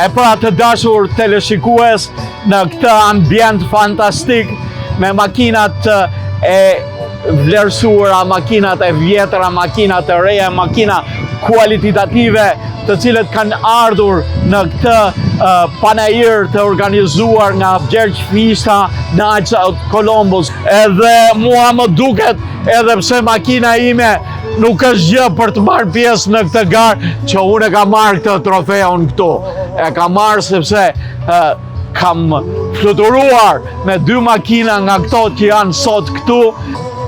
E pra të dashur teleshikues, në këtë ambient fantastik me makinat e vlerësuara, makinat e vjetra, makinat e reja, makina kualitative të cilët kanë ardhur në këtë panajir të organizuar nga Atë Gjergj Fishta në Atë Columbus. Edhe mua më duket, edhe pse makina ime nuk është gjë për të marrë pjesë në këtë garë, që unë e kam marrë këtë trofeun këtu. E kam marrë sepse kam fluturuar me 2 makina nga këto që janë sot këtu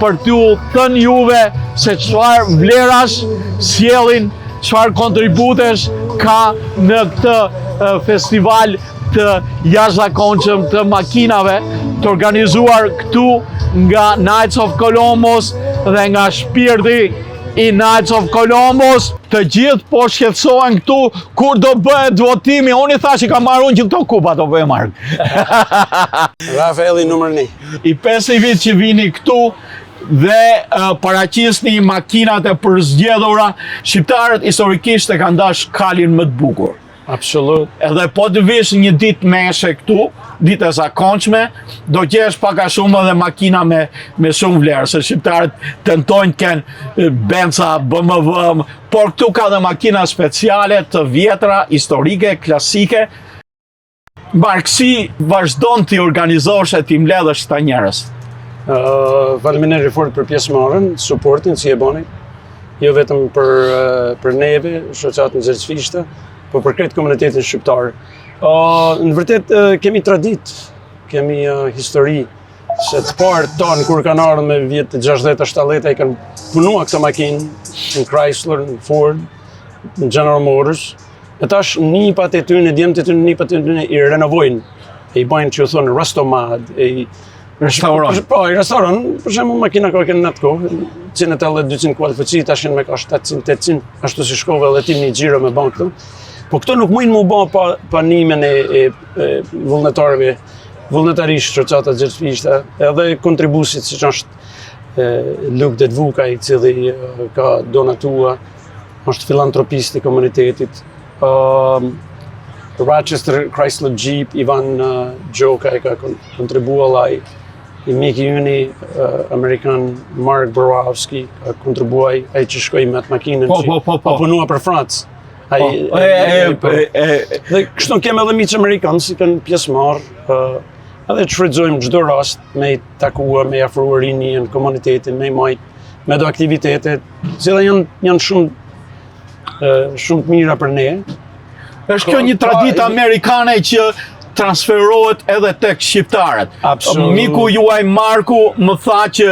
për t'ju thënë juve se çfarë vlerash sjellin, çfarë kontributesh ka në këtë festival të jashtëzakonshëm të makinave të organizuar këtu nga Knights of Columbus dhe nga shpirti i Knights of Columbus. Të gjithë po shqetësohen këtu kur do bëhet votimi. Unë i thash që kam marrë unë që këto kupa do bëjë marrë. Rafaeli numër 1. I 5 vit që vini këtu dhe paraqisni makinat e përzgjedhura, shqiptarët historikisht e kanë dash kalin më të bukur. Absolut. Edhe po të vish një ditë meshe këtu, ditë e zakonshme, do qesh pak a shumë edhe makina me shumë vlerë, se shqiptarët tentojnë të kenë Benza, BMW, por këtu ka dhe makina speciale të vjetra, historike, klasike. Barkësi vazhdon t'i organizosh e t'i mbledhësh këta njerëz. Faleminderit fort për pjesëmarrjen, suportin që e bani. Jo vetëm për neve, shoqatën Gjergj Fishta, por për krejt komunitetin shqiptar. Në vërtet kemi traditë, kemi histori, se të parë tonë kur kanë ardhur me vjet 60-70 i kanë punuar këto makinë në Chrysler, në Ford, në General Motors. E tash nipat e tyre, djemtë e tyre, nipat e tyre i renovojnë, e i bajnë që u thonë restomad, Restauron. Po, i restoran, për shembull makina ka kanë në atë kohë, 180-200 kualifici, tash me ka 700-800, ashtu si shkove edhe ti një xhiro me bankë këtu. Po këto nuk mujnë mu bë pa nimen e vullnetarëve, vullnetarisht shoqata Gjergj Fishta, edhe kontribuesit siç është Gjokaj Gjokaj, i cili ka donatua, është filantropist i komunitetit. Rochester Chrysler Jeep, Ivan Gjokaj ka kontribuar, i miki yni Amerikan Mark Borowski ka kontribuar, ai që shkoi me atë makinën që punua për Francë. Dhe kështu kemë edhe miq amerikanë si kanë pjesëmarrë, edhe të shfrytëzojmë çdo rast me i takuar, me i afruar rinjën komunitetin, me i majt me do aktivitete, që janë shumë të mira për ne. Është kjo një traditë amerikane që transferohet edhe tek shqiptarët. Absolut. Miku juaj Marku më tha që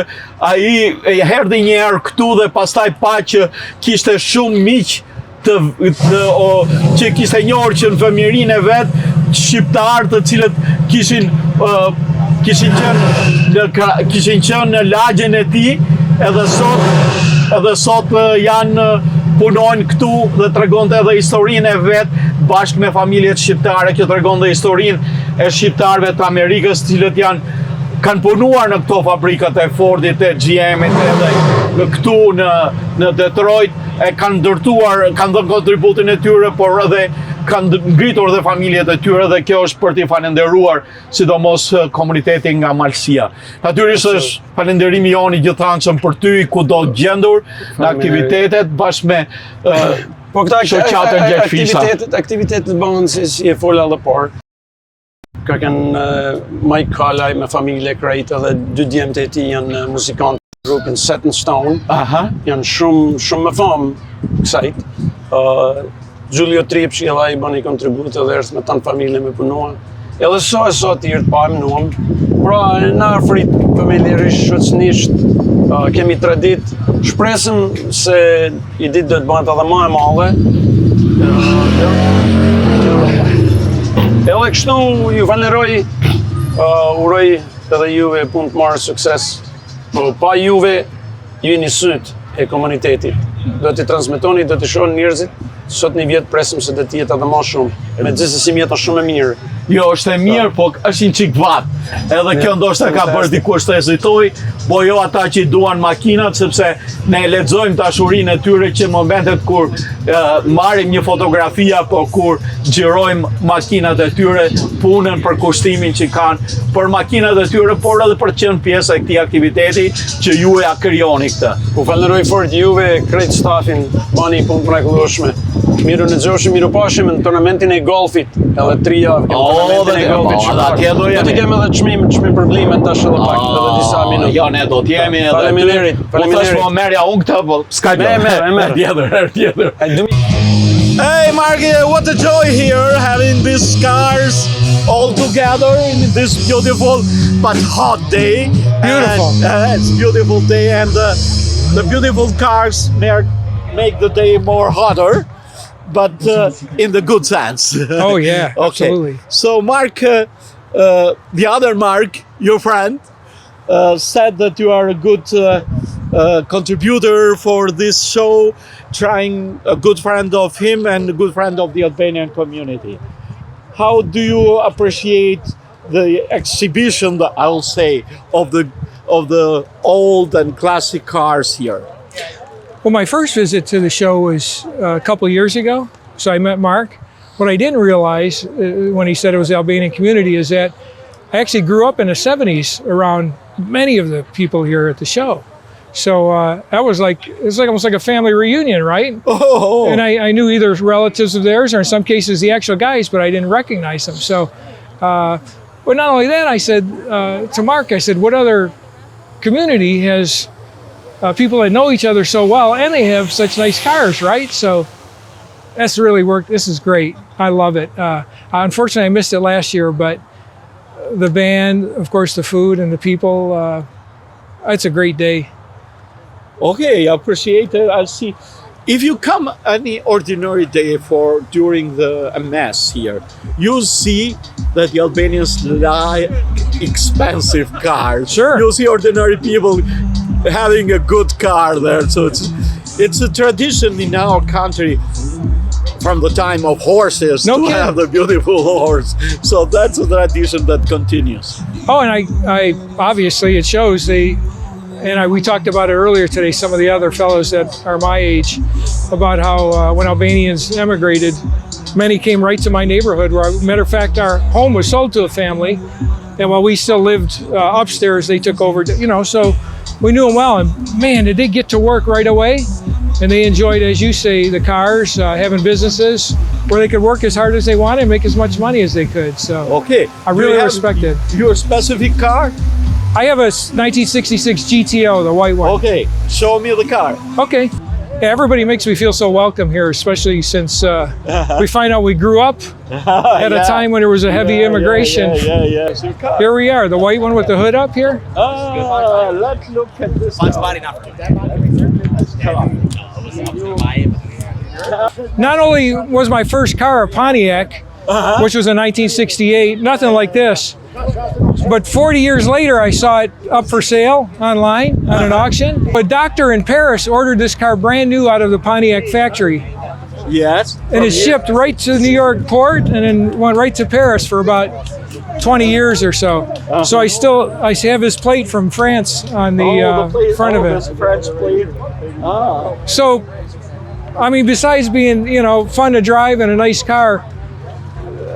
ai erdhi një herë këtu dhe pastaj pa që kishte shumë miq që kishte njohur që në fëmijërinë e vet shqiptarë të cilët kishin qenë në lagjen e tij, edhe sot janë punojnë këtu dhe tregonte edhe historinë e vet bashkë me familjet shqiptare. Kjo tregon dhe historinë e shqiptarëve të Amerikës, cilët kanë punuar në këto fabrikat e Fordit, e GM-it, edhe këtu në Detroit, e kanë ndërtuar, kanë dhënë kontributin e tyre, por edhe kanë ngritur dhe familjet e tyre, dhe kjo është për t'i falenderuar, sidomos komunitetin nga Malësia. Natyrisht është falenderimi jon i gjithanshëm për ty, kudo gjendur në aktivitetet bashkë me shoqatën Gjergj Fishta. Aktivitetet bëhen si e fola edhe parë. Ka kanë Mike Kalaj me familje krejt, edhe 2 djemtë e tij janë muzikantë në grupin Set in Stone. Janë shumë më famë kësajt. Giulio Tripshi edhe ai bën një kontribut edhe është me tanë familje me punua. Edhe sot i të pajmë nuam. Pra, në afrit familjerisht, shoqënisht, kemi traditë. Shpresim se i ditë do të bëhet edhe më e madhe. Edhe kështu ju falenderoj, uroj edhe juve punë të marrë sukses. Pa juve, ju jeni syt e komunitetit. Do t'i transmetoni, do t'i shohën njerëzit sot një vjet presim se do të jetë edhe më shumë. Megjithëse mjeta shumë e mirë. Jo, është e mirë, po është një çik vat. Edhe kjo ndoshta ka bërë dikush të hezitoj, po jo ata që duan makinat, sepse ne lexojmë dashurinë e tyre që momentet kur marrim një fotografi apo kur xhirojmë makinat e tyre, punën për kushtimin që kanë për makinat e tyre, por edhe për të qenë pjesë e këtij aktiviteti që ju ja krijoni këtë. U falenderoj fort juve, krejt stafin, bani punë mrekullueshme. Miru në gjoshim, miru pashim në turnamentin e golfit, edhe 3 javë turnamentin e golfit. Do të kemi edhe çmim probleme tash edhe pak, edhe disa minuta. Jo, ne do t'jemi edhe. Faleminderit. Po thash po merja unë këtë, po s'ka gjë. Merr. Tjetër. Hey Mark, what a joy here having these cars all together in this beautiful but hot day. Beautiful. And, it's beautiful day, and the beautiful cars make the day more hotter, but in the good sense. Oh yeah, Okay. absolutely. So Mark, the other Mark, your friend, said that you are a good contributor for this show, trying a good friend of him and a good friend of the Albanian community. How do you appreciate the exhibition, I will say, of the old and classic cars here? Well, my first visit to the show was a couple of years ago, so I met Mark. What I didn't realize when he said it was the Albanian community is that I actually grew up in the 70s around many of the people here at the show. So that was it's like almost like a family reunion, right? Oh. And I knew either relatives of theirs or in some cases the actual guys, but I didn't recognize them. So, but not only that, I said to Mark, I said, what other community has people that know each other so well and they have such nice cars, right? So that's really worked. This is great. I love it. Unfortunately, I missed it last year, but the band, of course, the food and the people, it's a great day. Okay, I appreciate it. I'll see. If you come any ordinary day for during the mass here, you'll see that the Albanians like expensive cars. Sure. You'll see ordinary people having a good car there. So it's a tradition in our country from the time of horses No to kidding. have the beautiful horse. So that's a tradition that continues. Oh, and I obviously it shows we talked about it earlier today, some of the other fellows that are my age, about how when Albanians emigrated, many came right to my neighborhood where, matter of fact, our home was sold to a family, and while we still lived upstairs, they took over, so we knew them well, and man, did they get to work right away, and they enjoyed, as you say, the cars, having businesses where they could work as hard as they wanted and make as much money as they could, so Okay. I really respect it. Your specific car? I have a 1966 GTO, the white one. Okay, show me the car. Okay. Yeah, everybody makes me feel so welcome here, especially since we find out we grew up at a time when there was a heavy immigration. Yeah. Your car. Here we are, the white one with the hood up here. Let's look at this. Not only was my first car a Pontiac, which was a 1968, nothing like this, but 40 years later I saw it up for sale online on an auction. A doctor in Paris ordered this car brand new out of the Pontiac factory. Yes. And it shipped right to the New York port and then went right to Paris for about 20 years or so. So I have his plate from France on the front of it. French plate. So, I mean, besides being, fun to drive and a nice car,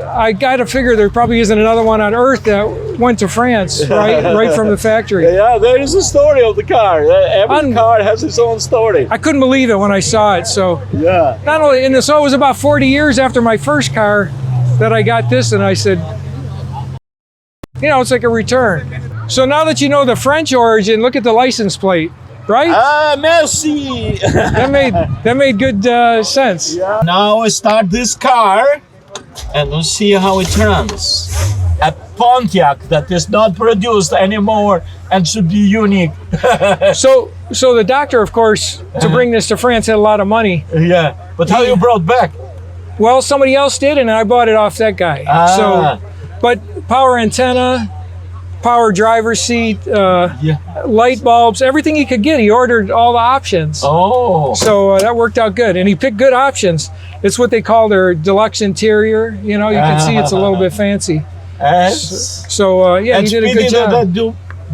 I got to figure there probably isn't another one on earth that went to France, right from the factory. Yeah, there is a story of the car. Every car has its own story. I couldn't believe it when I saw it. So Yeah. not only, so it was about 40 years after my first car that I got this, and I said, it's like a return. So now that you know the French origin, look at the license plate, right? Merci. That made good sense. Yeah. Now I start this car and we'll see how it runs. A Pontiac that is not produced anymore and should be unique. So the doctor, of course, to bring this to France had a lot of money. Yeah, but how you brought back? Well, somebody else did, and I bought it off that guy. So, but power antenna, power driver's seat, light bulbs, everything he could get. He ordered all the options. Oh. So that worked out good, and he picked good options. It's what they call their deluxe interior. You know, you can see it's a little bit fancy. So yeah, you did a good job. That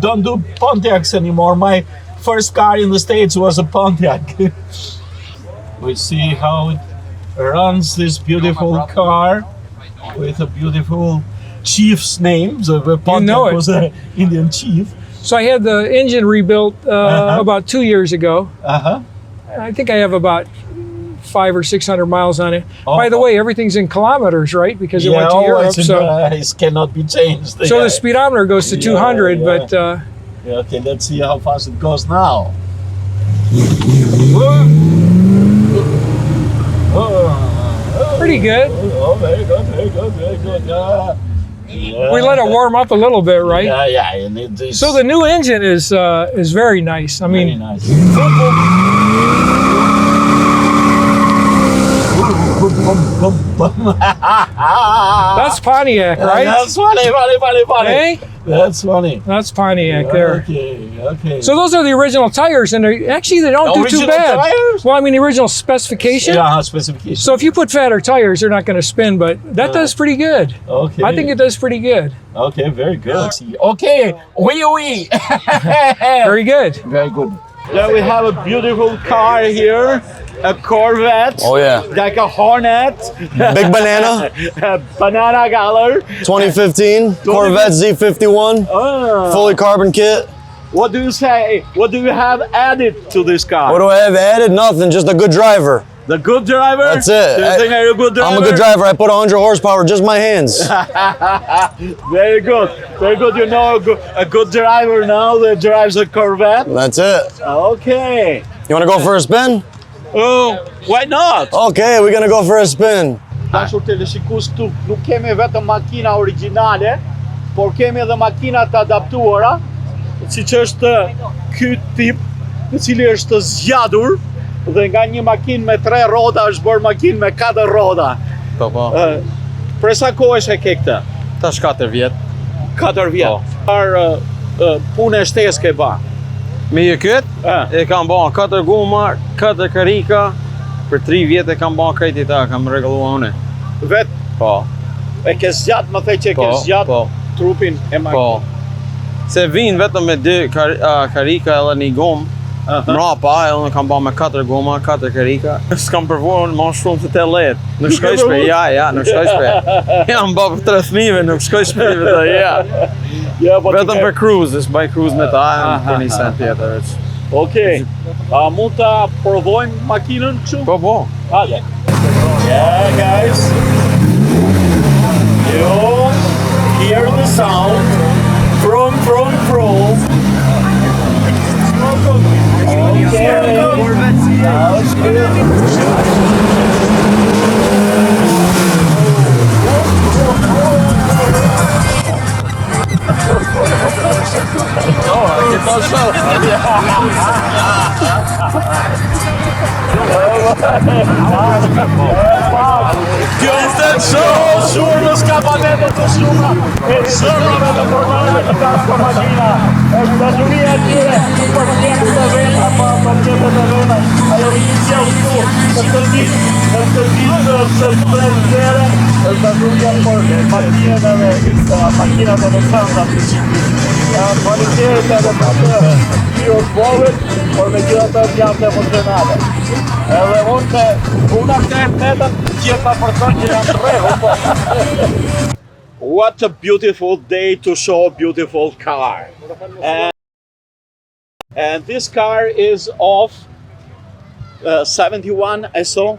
don't do Pontiacs anymore. My first car in the States was a Pontiac. We see how it runs, this beautiful car with a beautiful chief's name. So the Pontiac was an Indian chief. So I had the engine rebuilt about 2 years ago. I think I have about 500 or 600 miles on it. By the way, everything's in kilometers, right? Because it went to Europe. It cannot be changed. So the speedometer goes to 200, but... okay, let's see how fast it goes now. Pretty good. Oh, very good, very good, very good. We let it warm up a little bit, right? Yeah. And it is so the new engine is very nice. I mean, very nice. That's Pontiac, right? That's funny. Hey? That's funny. That's Pontiac there. Okay. So those are the original tires, and they don't do too bad. Tires? Well, I mean, the original specification. Yeah, specification. So if you put fatter tires, they're not going to spin, but that does pretty good. Okay. I think it does pretty good. Okay, very good. Okay, oui. Very good. Very good. Yeah, we have a beautiful car here, a Corvette. Oh yeah. Like a Hornet. Big banana. Banana color. 2015 Corvette Z51. Fully carbon kit. What do you say? What do you have added to this car? What do I have added? Nothing, just a good driver. The good driver? That's it. Do you think you're a good driver? I'm a good driver. I put 100 horsepower, just my hands. Very good. Very good. You know a good driver now that drives a Corvette? That's it. Okay. You want to go for a spin? Oh, why not? Okay, we're gonna go for a spin. Dashur teleshikues këtu nuk kemi vetëm makina origjinale, por kemi edhe makina të adaptuara, siç është ky tip, i cili është zgjatur dhe nga një makinë me 3 rroda është bërë makinë me 4 rroda. Po. Për sa kohë e ke këtë? Tash 4 vjet. 4 vjet. Punë e shtesë ke ba. Me këtë, e kam ba 4 goma, 4 karika, për 3 vjetë e kam ba krejti ta, kam regulluar une. Vet? Po. E ke zgjat, më thej që e ke zgjat trupin e makinës. Po. Se vinë vetëm me 2 karika edhe 1 gomë, mrapa, edhe në kam ba me 4 goma, 4 karika. S'kam përvorën ma shumë se 8. Nuk shkoj shpej, nuk shkoj shpej. Jam ba për 3 fëmijëve, nuk shkoj shpej vëtë, Vetëm për cruise, është baj cruise me ta, për një sen tjetër. Okej. Mund ta provojmë makinën kështu? Po. Hajde. Yeah, guys. You hear the sound. Vroom. Kjo është shumë në skapanetet të shumë. E shumë me të përmojnë të kasko makina. është dashuria tyre për pjesë të veta, për pjesë të veta. Ajo vicia u këtu, në sërbis, së sprenzere, është dashuria për makinat e në sënda. Kvalitetet edhe për të bovit, por me gjitha të jam të emocionale. Edhe unë këtë metën gjitha për të që jam të regu. What a beautiful day to show a beautiful car. And this car is of 71 SO?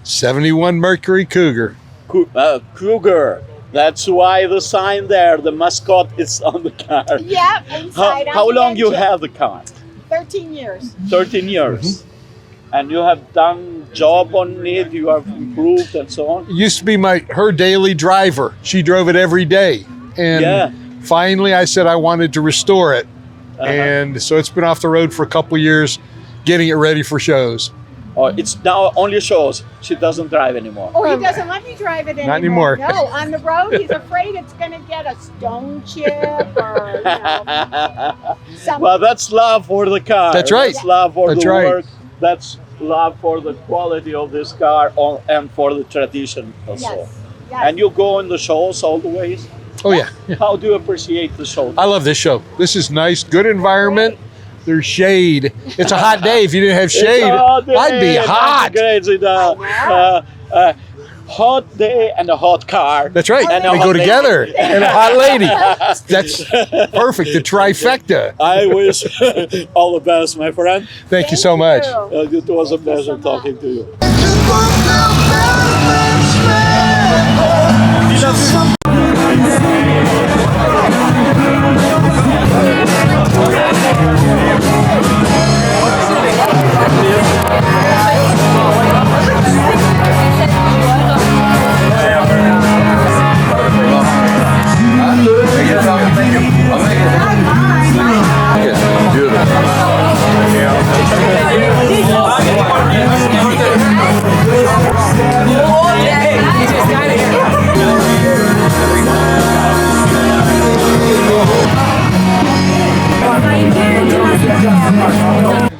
71 Mercury Cougar. Cougar. That's why the sign there, the mascot is on the car. Yeah, inside. How long you have the car? 13 years. 13 years. And you have done job on it, you have improved and so on? It used to be her daily driver. She drove it every day. And finally I said I wanted to restore it. And so it's been off the road for a couple of years, getting it ready for shows. Oh, it's now only shows. She doesn't drive anymore. Oh, he doesn't let me drive it anymore. Not anymore. No, on the road, he's afraid it's going to get a stone chip or, something. Well, that's love for the car. That's right. That's love for the work. That's love for the quality of this car and for the tradition also. Yes. Yes. And you go in the shows all the ways. Oh yeah. How do you appreciate the show? I love this show. This is nice, good environment. There's shade. It's a hot day. If you didn't have shade, I'd be hot. Great. It's hot day and a hot car. That's right. And a They hot go lady. together. And a hot lady. That's perfect. The trifecta. I wish all the best, my friend. Thank you so much. It was a pleasure talking to you.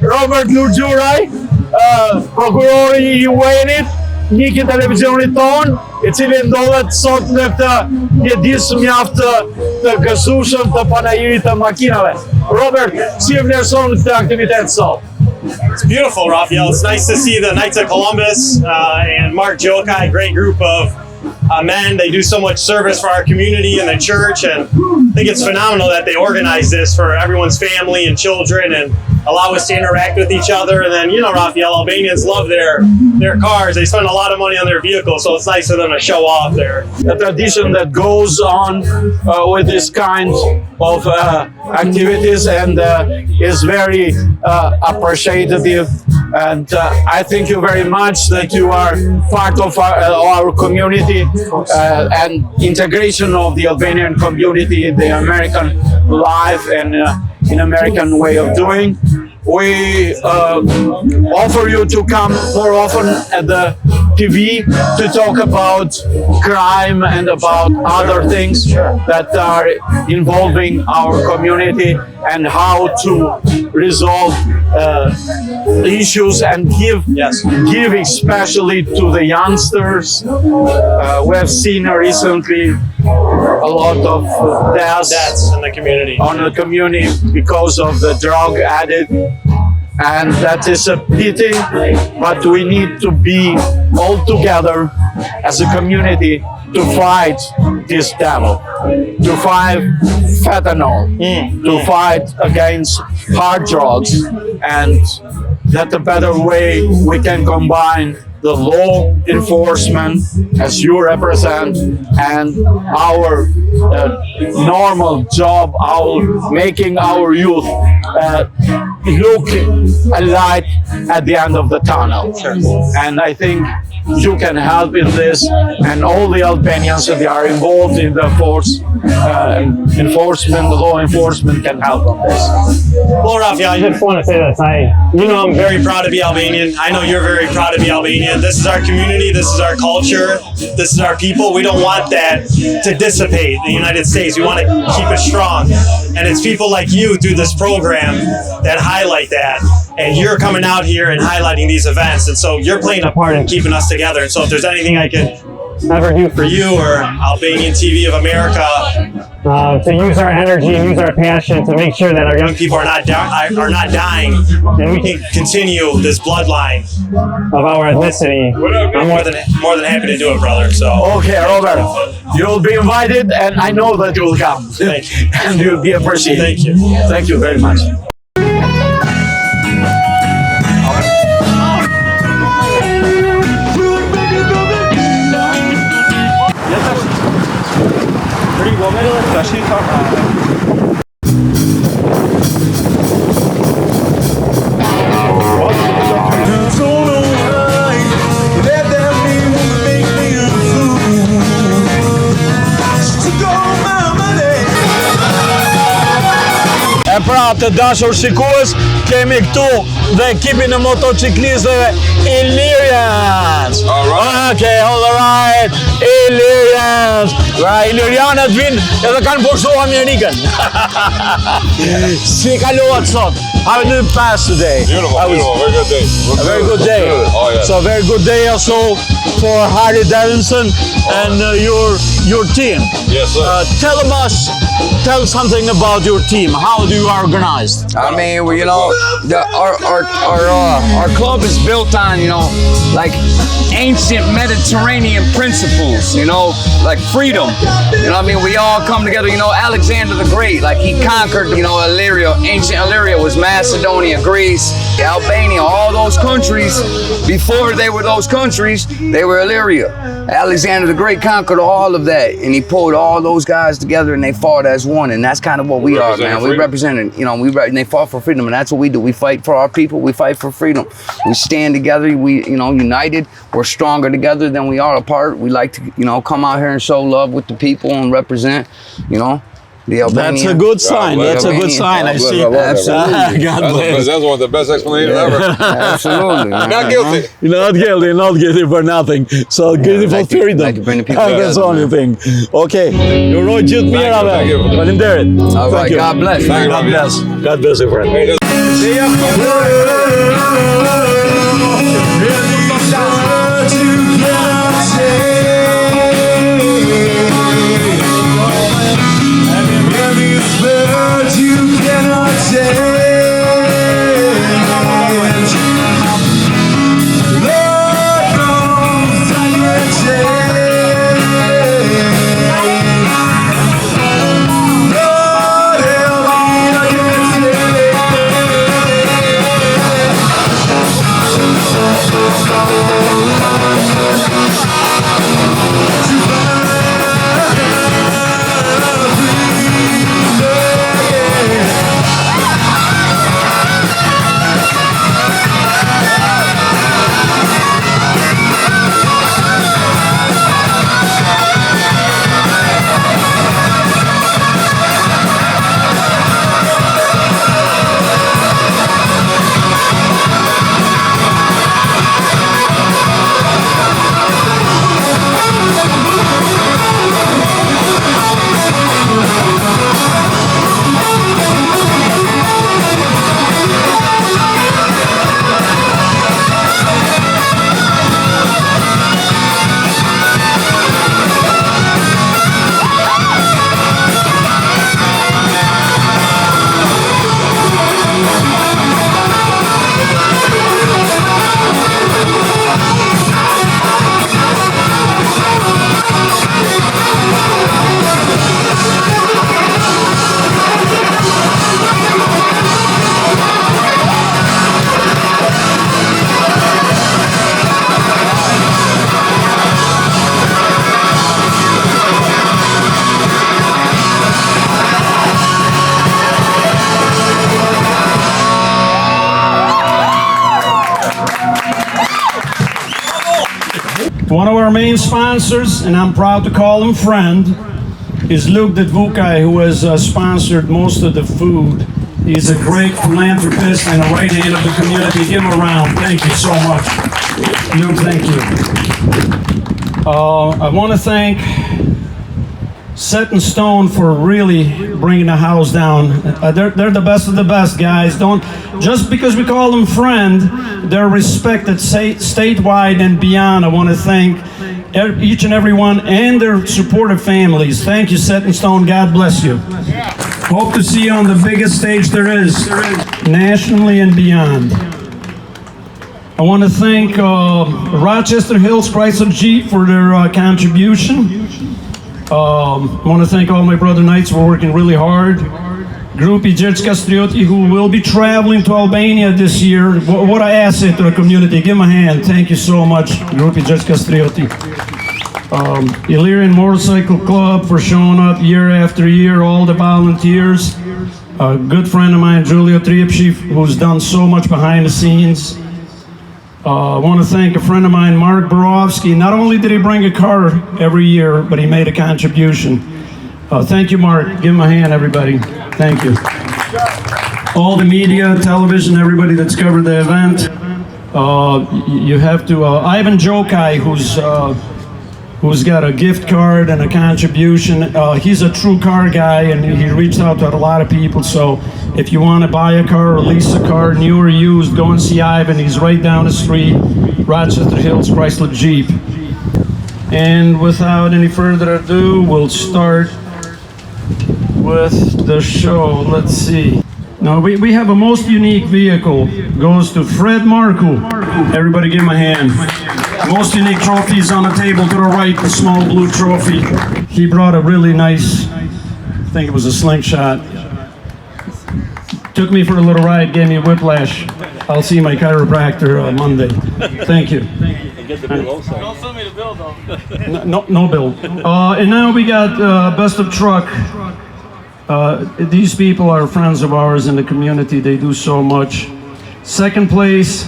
Robert Lurgjuraj, prokurori I UAE-it, njëki televizionit ton, I cili ndodhet sot në këtë mjedis mjaft të gëzueshëm të panajirit të makinave. Robert, si e vlerëson këtë aktivitet sot? It's beautiful, Raphael. It's nice to see the Knights of Columbus and Mark Gjokaj, great group of men. They do so much service for our community and the church, and I think it's phenomenal that they organize this for everyone's family and children and allow us to interact with each other. And then, you know, Raphael, Albanians love their cars. They spend a lot of money on their vehicles, so it's nice for them to show off their... A tradition that goes on with this kind of activities and is very appreciative. And I thank you very much that you are part of our community and integration of the Albanian community in the American life and in American way of doing. We offer you to come more often at the TV to talk about crime and about other things that are involving our community and how to resolve issues and give especially to the youngsters. We have seen recently a lot of deaths in the community. On the community because of the drug addict, and that is a pity, but we need to be all together as a community to fight this devil, to fight fentanyl, to fight against hard drugs, and that a better way we can combine the law enforcement as you represent and our normal job, our making our youth look a light at the end of the tunnel. And I think you can help in this, and all the Albanians that are involved in the law enforcement can help on this. Well, Raphael, I just want to say this. I'm very proud to be Albanian. I know you're very proud to be Albanian. This is our community. This is our culture. This is our people. We don't want that to dissipate in the United States. We want to keep it strong. And it's people like you through this program that highlight that. And you're coming out here and highlighting these events. And so you're playing a part in keeping us together. And so if there's anything I can ever do for you or Albanian TV of America, to use our energy and use our passion to make sure that our young people are not dying, and we can continue this bloodline of our ethnicity. I'm more than happy to do it, brother. So okay, Robert, you'll be invited, and I know that you'll come. Thank you. And you'll be appreciated. Thank you. Thank you very much. E pra, të dashur shikues, kemi këtu dhe ekipin e motociklistëve Illyrians. Okay, all right. Ilirians! Pra Ilirianët vinë edhe kanë pushtuar Amerikën. Si kalohet sot? How did it pass today? Beautiful, beautiful, very good day. A very good day. Oh, yeah. So very good day also for Harry Davidson and your team. Yes, sir. Tell something about your team. How do you organize? I mean, well, you know, our club is built on, you know, like ancient Mediterranean principles, you know, like freedom. You know what I mean? We all come together, you know, Alexander the Great, like he conquered, you know, Illyria. Ancient Illyria was Macedonia, Greece, Albania, all those countries. Before they were those countries, they were Illyria. Alexander the Great conquered all of that, and he pulled all those guys together, and they fought as one. And that's kind of what we are, man. We represent, you know, and they fought for freedom, and that's what we do. We fight for our people. We fight for freedom. We stand together. We, you know, united. We're stronger together than we are apart. We like to, you know, come out here and show love with the people and represent, you know, the Albanian. That's a good sign. That's a good sign. I see. Absolutely. God bless. That's one of the best explanations ever. Absolutely. Not guilty. Not guilty for nothing. So guilty for freedom. like to bring the people That's the only thing. Okay. Ju roj gjithë mirë Thank you. Faleminderit. All right, Thank you. God bless. God bless. God bless you, friend. One of our main sponsors, and I'm proud to call him friend, is Gjokaj, who has sponsored most of the food. He's a great philanthropist and a right hand of the community. Give him a round. Thank you so much. Luke, thank you. I want to thank Set in Stone for really bringing the house down. They're the best of the best, guys. Don't just because we call them friend, they're respected statewide and beyond. I want to thank each and every one and their supportive families. Thank you, Set in Stone. God bless you. Hope to see you on the biggest stage there is, nationally and beyond. I want to thank Rochester Hills Chrysler Jeep for their contribution. I want to thank all my brother knights for working really hard. Group Atë Gjergj who will be traveling to Albania this year. What an asset to the community. Give them a hand. Thank you so much, Group Atë Gjergj. Illyrian Motorcycle Club for showing up year after year, all the volunteers. A good friend of mine, Julio Triepschi, who's done so much behind the scenes. I want to thank a friend of mine, Mark Borowski. Not only did he bring a car every year, but he made a contribution. Thank you, Mark. Give him a hand, everybody. Thank you. All the media, television, everybody that's covered the event. You have to, Ivan Gjokaj, who's who's got a gift card and a contribution. He's a true car guy, and he reached out to a lot of people. So if you want to buy a car or lease a car, new or used, go and see Ivan. He's right down the street, Rochester Hills Chrysler Jeep. And without any further ado, we'll start with the show. Let's see. Now we have a most unique vehicle. Goes to Fred Markle. Everybody give him a hand. Most unique trophies on the table to the right, the small blue trophy. He brought a really nice, I think it was a slingshot. Took me for a little ride, gave me a whiplash. I'll see my chiropractor on Monday. Thank you. Don't send me the bill though. No bill. And now we got Best of Truck. These people are friends of ours in the community. They do so much. Second place.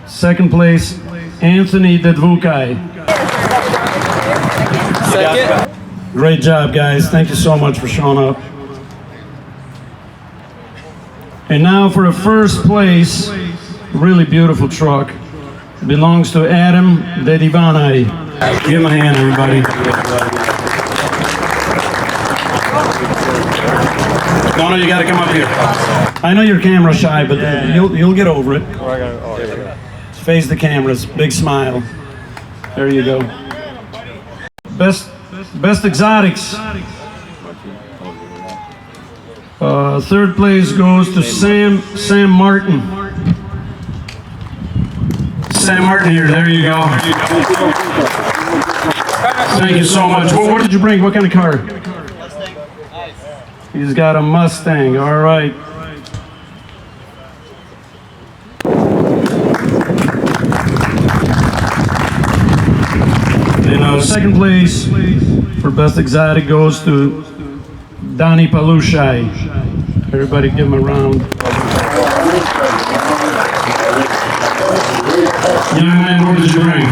Second place, Anthony Gjokaj. Second. Great job, guys. Thank you so much for showing up. And now for the first place, really beautiful truck. Belongs to Adam Dedivanai. Give him a hand, everybody. No, you gotta come up here. I know you're camera shy, but you'll get over it. Face the cameras, big smile. There you go. Best exotics. Third place goes to Sam Martin. Sam Martin here, there you go. Thank you so much. What did you bring? What kind of car? He's got a Mustang, all right. And second place for Best Exotic goes to Donnie Palushai. Everybody give him a round. Young man, what did you bring?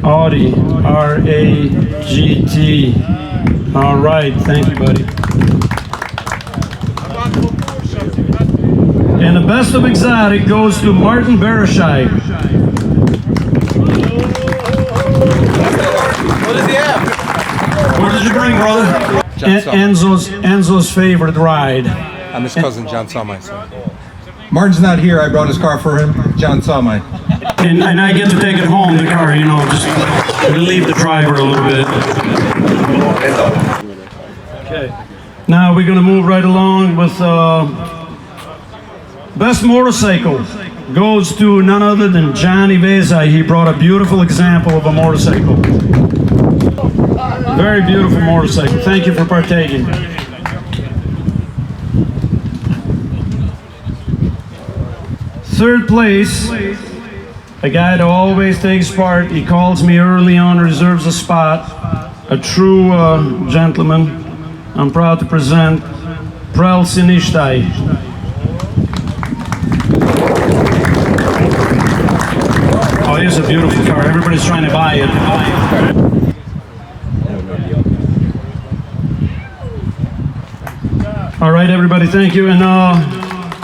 Audi, R-A-G-T. All right, thank you, buddy. And the Best of Exotic goes to Martin Barashai. What does he have? What did you bring, brother? Enzo's favorite ride. I'm his cousin, John saw my son. Martin's not here. I brought his car for him. John saw my. And I get to take it home, the car, you know, just relieve the driver a little bit. Okay. Now we're going to move right along with Best Motorcycle goes to none other than Johnny Vezai. He brought a beautiful example of a motorcycle. Very beautiful motorcycle. Thank you for partaking. Third place, a guy that always takes part. He calls me early on, reserves a spot. A true gentleman. I'm proud to present Prel Sinishtai. Oh, here's a beautiful car. Everybody's trying to buy it. All right, everybody, thank you. And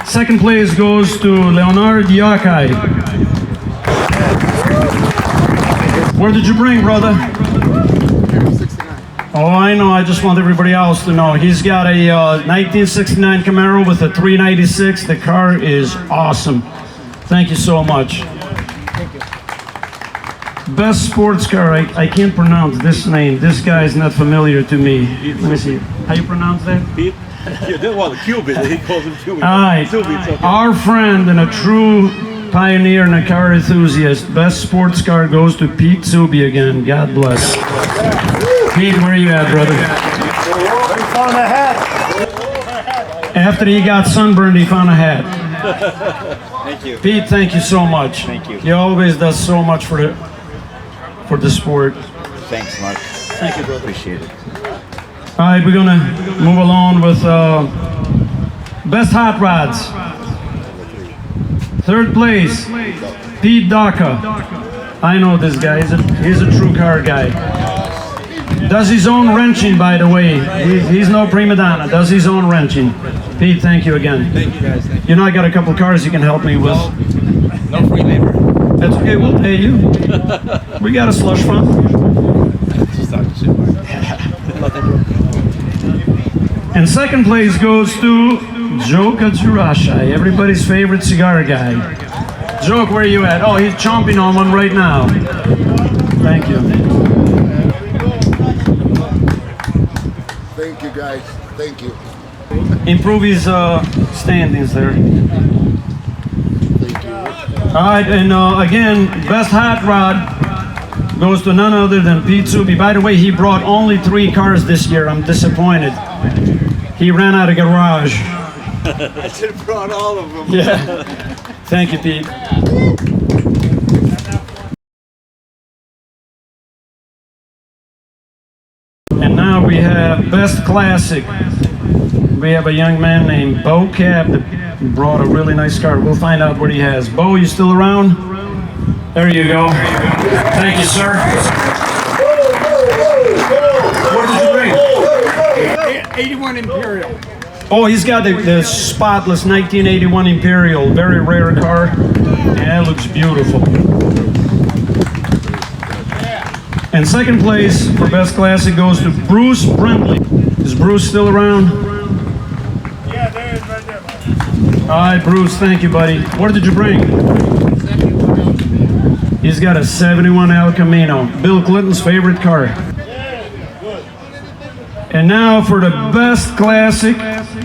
second place goes to Leonard Gjokaj. Where did you bring, brother? Oh, I know. I just want everybody else to know. He's got a 1969 Camaro with a 396. The car is awesome. Thank you so much. Best sports car. I can't pronounce this name. This guy is not familiar to me. Let me see. How you pronounce that? You didn't want the Cuban. He calls him Cuban. All right. Okay. Our friend and a true pioneer and a car enthusiast. Best sports car goes to Pete Zuby again. God bless. Pete, where are you at, brother? He found a hat. After he got sunburned, he found a hat. Thank you. Pete, thank you so much. Thank you. He always does so much for the sport. Thanks, Mark. Thank you, brother. Appreciate it. All right, we're gonna move along with Best Hot Rods. Third place, Pete Daka. I know this guy. He's a true car guy. Does his own wrenching, by the way. He's no prima donna. Does his own wrenching. Pete, thank you again. Thank you, guys. Thank you. You know, I got a couple cars you can help me with. No free labor. That's okay, we'll pay you. We got a slush fund. And second place goes to Gjokaj, everybody's favorite cigar guy. Joke, where are you at? Oh, he's chomping on one right now. Thank you. Thank you, guys. Thank you. Improve his standings there. Thank you. All right, and again, best hot rod goes to none other than Pete Subi. By the way, he brought only 3 cars this year. I'm disappointed. He ran out of garage. I should have brought all of them. Yeah. Thank you, Pete. And now we have Best Classic. We have a young man named Bo Cab that brought a really nice car. We'll find out what he has. Bo, you still around? There you go. Thank you, sir. What did you bring? 81 Imperial. Oh, he's got the spotless 1981 Imperial. Very rare car. Yeah, it looks beautiful. And second place for Best Classic goes to Bruce Brentley. Is Bruce still around? Yeah, there it is right there. All right, Bruce, thank you, buddy. What did you bring? He's got a 71 El Camino, Bill Clinton's favorite car. And now for the Best Classic,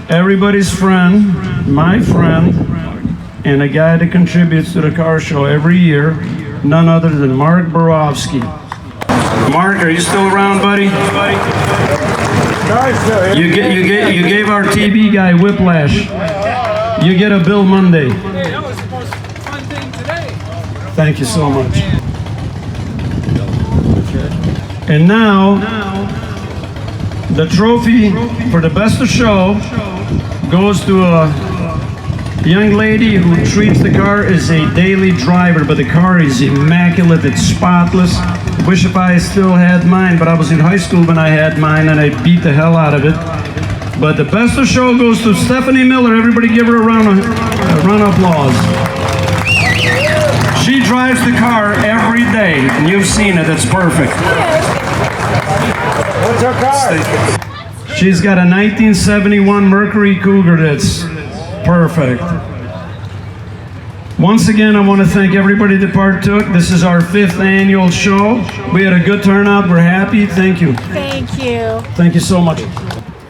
everybody's friend, my friend, and a guy that contributes to the car show every year, none other than Mark Borowski. Mark, are you still around, buddy? You gave our TV guy whiplash. You get a bill Monday. That was the most fun thing today. Thank you so much. And now, the trophy for the best of show goes to a young lady who treats the car as a daily driver, but the car is immaculate, it's spotless. I wish if I still had mine, but I was in high school when I had mine and I beat the hell out of it. But the best of show goes to Stephanie Miller. Everybody give her a round of applause. She drives the car every day, and you've seen it, it's perfect. What's her car? She's got a 1971 Mercury Cougar that's perfect. Once again, I want to thank everybody that partook. This is our 5th annual show. We had a good turnout. We're happy. Thank you. Thank you. Thank you so much.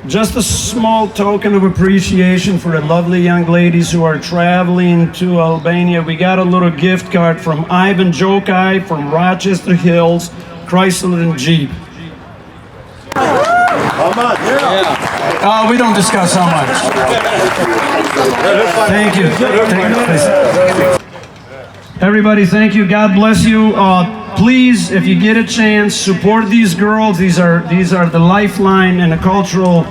Just a small token of appreciation for the lovely young ladies who are traveling to Albania. We got a little gift card from Ivan Gjokaj from Rochester Hills, Chrysler and Jeep. How much? Yeah. We don't discuss how much. Thank you. Everybody, thank you. God bless you. Please, if you get a chance, support these girls. These are the lifeline and the cultural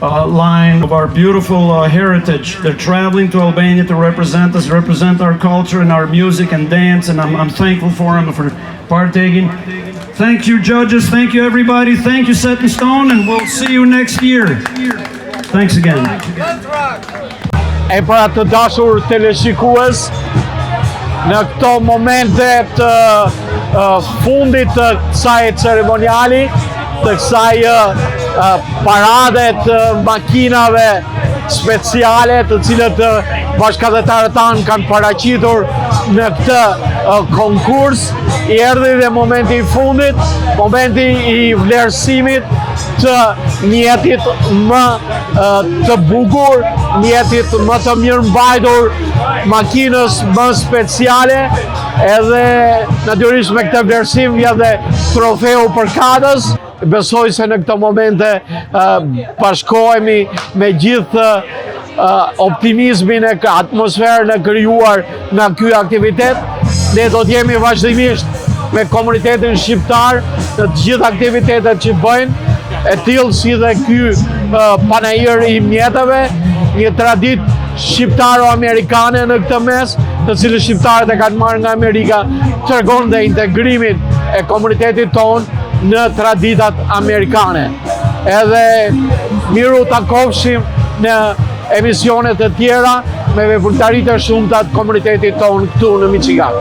line of our beautiful heritage. They're traveling to Albania to represent us, represent our culture and our music and dance, and I'm thankful for them for partaking. Thank you, judges. Thank you, everybody. Thank you, Set in Stone, and we'll see you next year. Thanks again. E para të dashur teleshikues, në këto momente të fundit të kësaj ceremoniali, të kësaj parade të makinave speciale të cilët bashkëdhetarët tanë kanë paraqitur në këtë konkurs, i erdhi dhe momenti i fundit, momenti i vlerësimit të mjetit më të bukur, mjetit më të mirë mbajtur, makinës më speciale, edhe natyrisht me këtë vlerësim vjen dhe trofeu për katës. Besoj se në këto momente bashkohemi me gjithë optimizmin e atmosferën e krijuar nga ky aktivitet. Ne do të jemi vazhdimisht me komunitetin shqiptar në të gjithë aktivitetet që bëjnë, e tillë si dhe ky panajër i mjeteve, një traditë shqiptaro-amerikane në këtë mes, të cilën shqiptarët e kanë marrë nga Amerika, tregon dhe integrimin e komunitetit tonë në traditat amerikane. Edhe miru takofshim në emisionet e tjera me veprimtaritë e shumta të komunitetit tonë këtu në Michigan.